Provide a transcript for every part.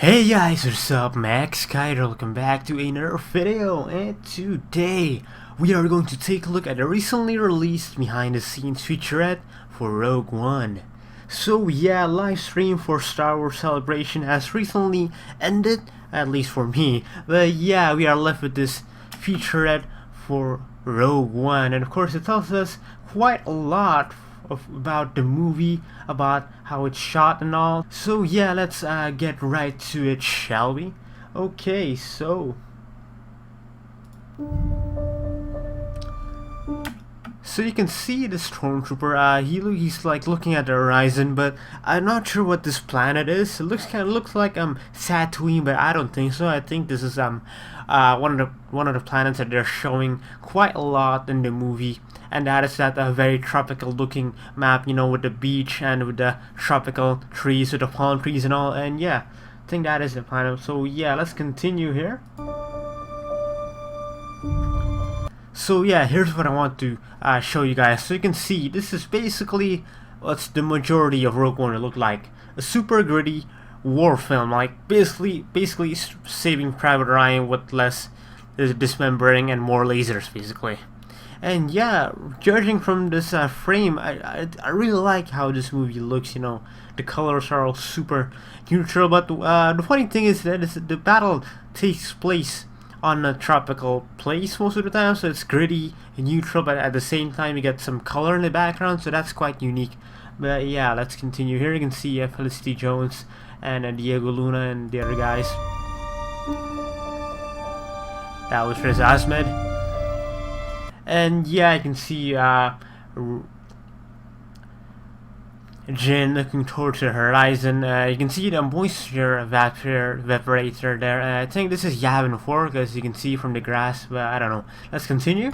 Hey guys, what's up? MaxKydra, welcome back to another video, and today we are going to take a look at the recently released behind the scenes featurette for Rogue One. So yeah, live stream for Star Wars Celebration has recently ended, at least for me, but yeah, we are left with this featurette for Rogue One, and of course it tells us quite a lot about the movie, about how it's shot and all. So yeah, let's get right to it, shall we? Okay, so you can see the stormtrooper. He's like looking at the horizon, but I'm not sure what this planet is. It looks like Tatooine, but I don't think so. I think this is one of the planets that they're showing quite a lot in the movie, and that is that very tropical looking map, you know, with the beach and with the tropical trees, with the palm trees and all. And yeah, I think that is the planet. So yeah, let's continue here. So yeah, here's what I want to show you guys. So you can see this is basically what's the majority of Rogue One look like. A super gritty war film, like basically Saving Private Ryan with less dismembering and more lasers, basically. And yeah, judging from this frame, I really like how this movie looks. You know, the colors are all super neutral, but the funny thing is that the battle takes place on a tropical place most of the time, so it's gritty and neutral, but at the same time you get some color in the background, so that's quite unique. But yeah, let's continue. Here you can see Felicity Jones and Diego Luna and the other guys. That was Riz Ahmed. And yeah, I can see Jin looking towards the horizon. You can see the moisture evaporator there. I think this is Yavin 4, because you can see from the grass, but I don't know. Let's continue.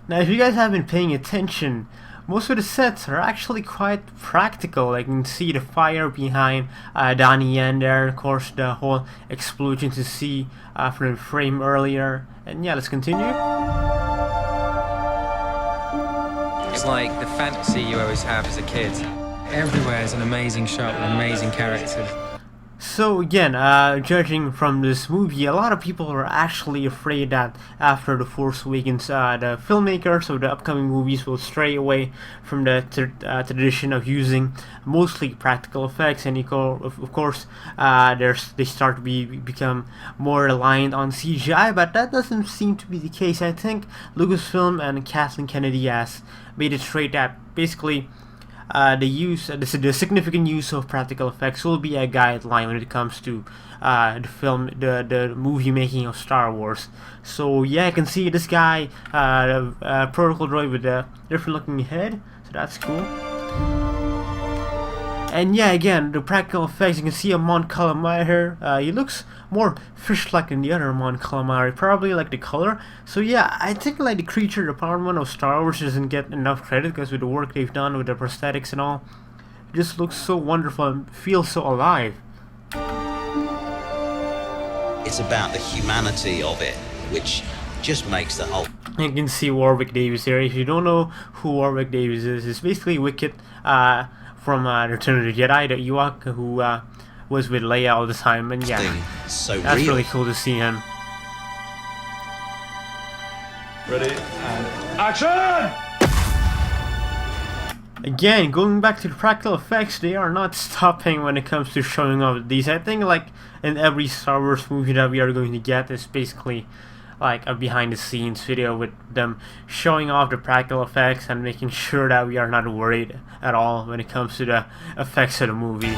Now, if you guys have been paying attention, most of the sets are actually quite practical. Like you can see the fire behind Donnie Yen there, of course the whole explosion to see from the frame earlier. And yeah, let's continue. It's like the fantasy you always have as a kid. Everywhere is an amazing shot with amazing characters. So again, judging from this movie, a lot of people are actually afraid that after The Force Awakens, the filmmakers of the upcoming movies will stray away from the tradition of using mostly practical effects, and of course, they start to become more reliant on CGI. But that doesn't seem to be the case. I think Lucasfilm and Kathleen Kennedy has made it straight that basically the significant use of practical effects will be a guideline when it comes to the movie making of Star Wars. So yeah, I can see this guy, protocol droid with a different looking head, so that's cool. And yeah, again, the practical effects, you can see a Mon Calamari here. He looks more fish-like than the other Mon Calamari, probably like the color. So yeah, I think like the creature department of Star Wars doesn't get enough credit, because with the work they've done with the prosthetics and all, it just looks so wonderful and feels so alive. It's about the humanity of it, which just makes the whole... You can see Warwick Davis here. If you don't know who Warwick Davis is, it's basically Wicket from Return of the Jedi, the Ewok who was with Leia all the time, and yeah, so that's real. really cool to see him. Ready and action! Again, going back to the practical effects, they are not stopping when it comes to showing off these. I think like in every Star Wars movie that we are going to get is basically like a behind the scenes video with them showing off the practical effects and making sure that we are not worried at all when it comes to the effects of the movie.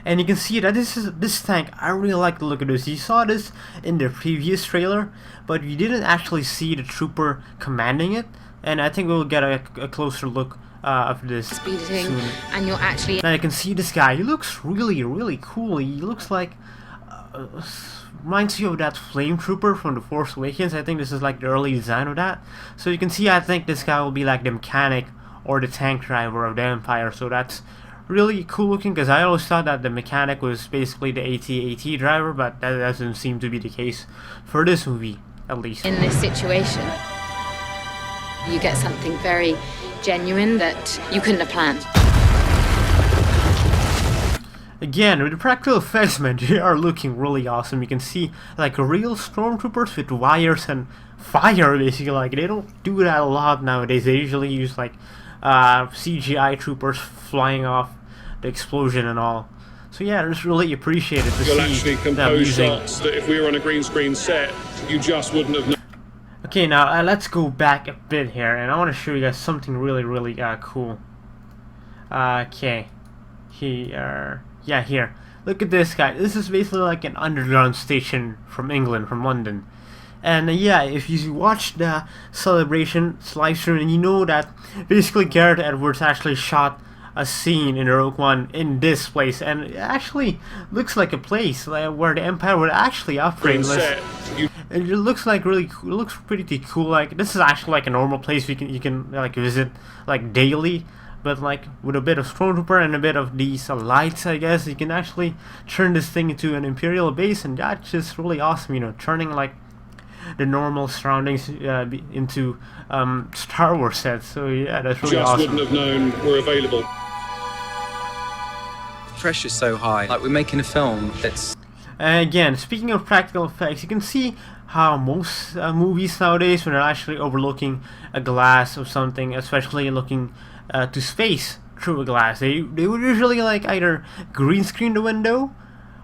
And you can see that this tank, I really like the look of this. You saw this in the previous trailer, but you didn't actually see the trooper commanding it, and I think we'll get a closer look of this soon. And you're actually... Now you can see this guy, he looks really cool. He looks like reminds you of that flame trooper from The Force Awakens. I think this is like the early design of that. So you can see, I think this guy will be like the mechanic or the tank driver of the Empire. So that's really cool looking, because I always thought that the mechanic was basically the AT-AT driver, but that doesn't seem to be the case for this movie, at least. in this situation. You get something very genuine that you couldn't have planned. Again, with the practical effects, man, they are looking really awesome. You can see like real stormtroopers with wires and fire, basically. Like, they don't do that a lot nowadays. They usually use like CGI troopers flying off the explosion and all. So yeah, it's really appreciated to You'll see actually them compose using. shots that if we were on a green screen set, you just wouldn't have known. Okay, now let's go back a bit here, and I want to show you guys something really cool. Okay, here, yeah, here. Look at this guy. This is basically like an underground station from England, from London. And yeah, if you watch the celebration live stream, and you know that basically Gareth Edwards actually shot a scene in Rogue One in this place, and it actually looks like a place where the Empire would actually operate. And it looks like really cool. It looks pretty cool. Like, this is actually like a normal place you can like visit like daily, but like with a bit of stormtrooper and a bit of these lights, I guess you can actually turn this thing into an Imperial base, and that's just really awesome. You know, turning like the normal surroundings into Star Wars sets. So yeah, that's really Just awesome. wouldn't have known were available. Pressure's so high. Like, we're making a film that's... Again, speaking of practical effects, you can see how most movies nowadays, when they're actually overlooking a glass or something, especially looking to space through a glass, they would usually like either green screen the window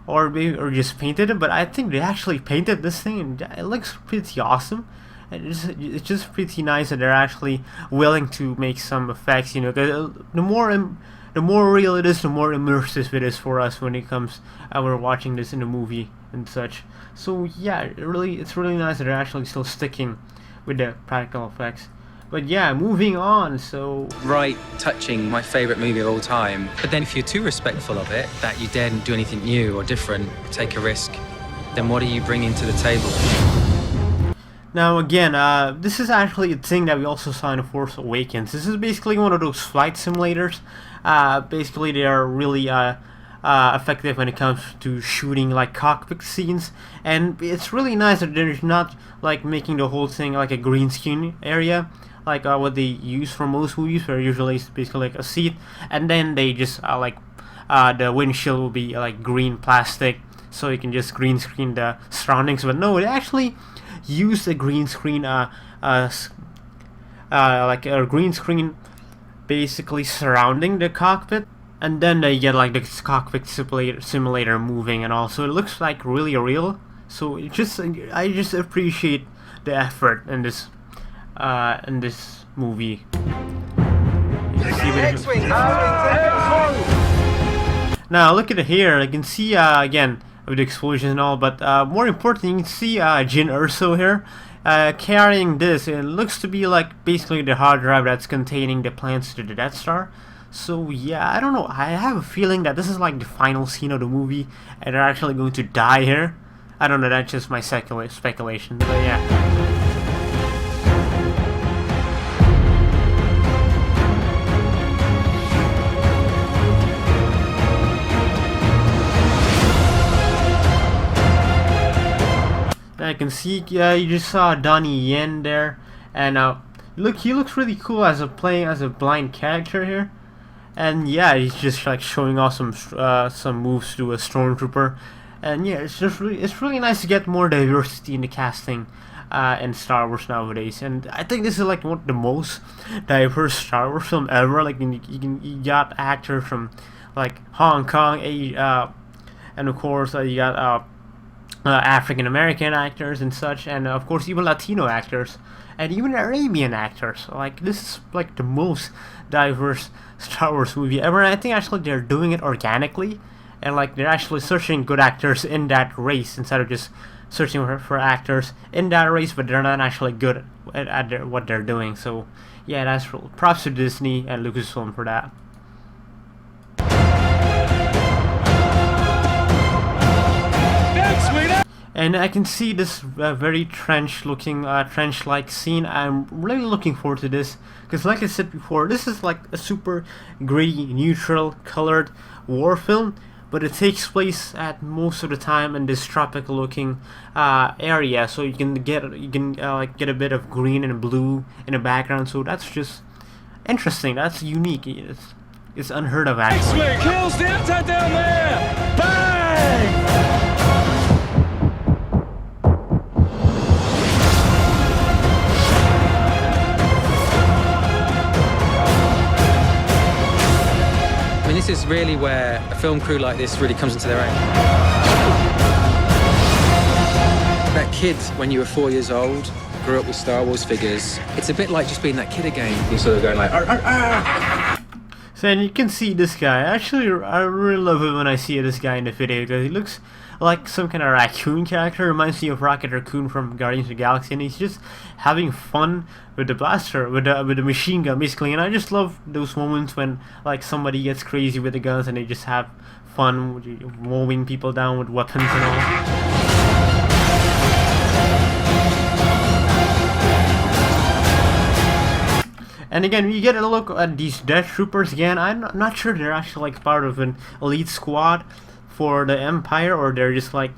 or just painted it. But I think they actually painted this thing, and it looks pretty awesome. And it's just pretty nice that they're actually willing to make some effects. You know, the more real it is, the more immersive it is for us when it comes we're watching this in a movie and such. So yeah, it's really nice that they're actually still sticking with the practical effects. But yeah, moving on. So right touching my favourite movie of all time. But then if you're too respectful of it, that you daren't do anything new or different, take a risk, then what are you bringing to the table? now again, this is actually a thing that we also saw in The Force Awakens. This is basically one of those flight simulators. Basically, they are really effective when it comes to shooting like cockpit scenes, and it's really nice that they're not like making the whole thing like a green screen area, like what they use for most movies, where usually it's basically like a seat, and then they just the windshield will be like green plastic, so you can just green screen the surroundings. But no, they actually use a green screen, like a green screen basically surrounding the cockpit, and then they get like the cockpit simulator moving and all, so it looks like really real. So I just appreciate the effort in this movie. Now look at it here. I can see again with the explosion and all, but more importantly, you can see Jyn Erso here carrying this. It looks to be like basically the hard drive that's containing the plans to the Death Star. So yeah, I don't know, I have a feeling that this is like the final scene of the movie and they're actually going to die here. I don't know, that's just my speculation, but yeah. I can see, you just saw Donnie Yen there, and look, he looks really cool as playing as a blind character here, and yeah, he's just like showing off some moves to a stormtrooper, and yeah, it's really nice to get more diversity in the casting in Star Wars nowadays, and I think this is like one of the most diverse Star Wars film ever. Like you got actors from like Hong Kong, and of course you got African American actors and such, and of course even Latino actors and even Arabian actors. Like, this is like the most diverse Star Wars movie ever, and I think actually they're doing it organically, and like they're actually searching good actors in that race instead of just searching for actors in that race, but they're not actually good at what they're doing. So yeah, that's props to Disney and Lucasfilm for that. And I can see this very trench-like scene. I'm really looking forward to this, because like I said before, this is like a super gritty, neutral, colored war film, but it takes place at most of the time in this tropical looking area, so you can get like get a bit of green and blue in the background. So that's just interesting. That's unique. It's unheard of actually. X-Wing kills the anti down there! Bang! I mean, this is really where a film crew like this really comes into their own. That kid, when you were 4 years old, grew up with Star Wars figures. It's a bit like just being that kid again. You're sort of going like, "Arr, arr, arr." So and you can see this guy. Actually, I really love it when I see this guy in the video because he looks like some kind of raccoon character. Reminds me of Rocket Raccoon from Guardians of the Galaxy, and he's just having fun with the blaster, with the machine gun, basically. And I just love those moments when like somebody gets crazy with the guns and they just have fun mowing people down with weapons and all. And again, you get a look at these Death Troopers again. I'm not sure they're actually like part of an elite squad for the Empire, or they're just like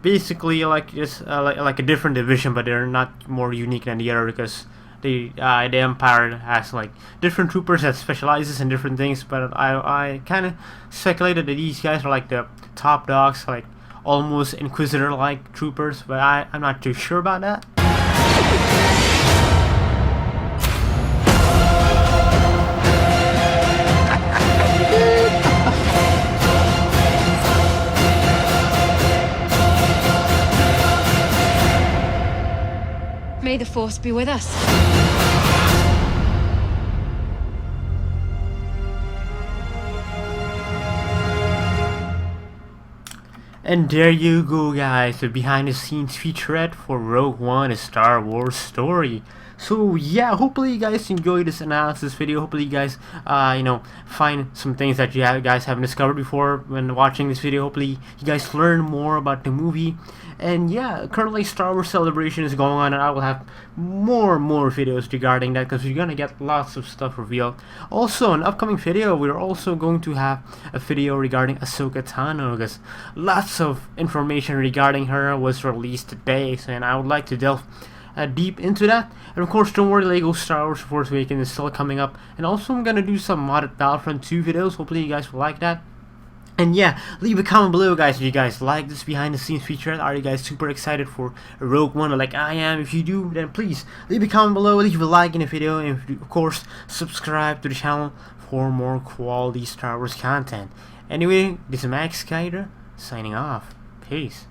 basically like just like a different division, but they're not more unique than the other because the Empire has like different troopers that specializes in different things. But I kind of speculated that these guys are like the top dogs, like almost Inquisitor-like troopers, but I'm not too sure about that. May the Force be with us. And there you go, guys, the behind the scenes featurette for Rogue One, a Star Wars story. So yeah, hopefully you guys enjoyed this analysis video. Hopefully you guys you know, find some things that you guys haven't discovered before when watching this video. Hopefully you guys learn more about the movie. And yeah, currently Star Wars Celebration is going on, and I will have more videos regarding that because we're gonna get lots of stuff revealed. Also, in an upcoming video, we're also going to have a video regarding Ahsoka Tano because lots of information regarding her was released today, and I would like to delve deep into that. And of course, don't worry, Lego Star Wars Force Awakens is still coming up, and also I'm gonna do some modded Battlefront 2 videos. Hopefully you guys will like that. And yeah, leave a comment below, guys, if you guys like this behind the scenes feature. Are you guys super excited for Rogue One like I am? If you do, then please leave a comment below, leave a like in the video, and of course subscribe to the channel for more quality Star Wars content. Anyway, this is MaxKydra signing off. Peace.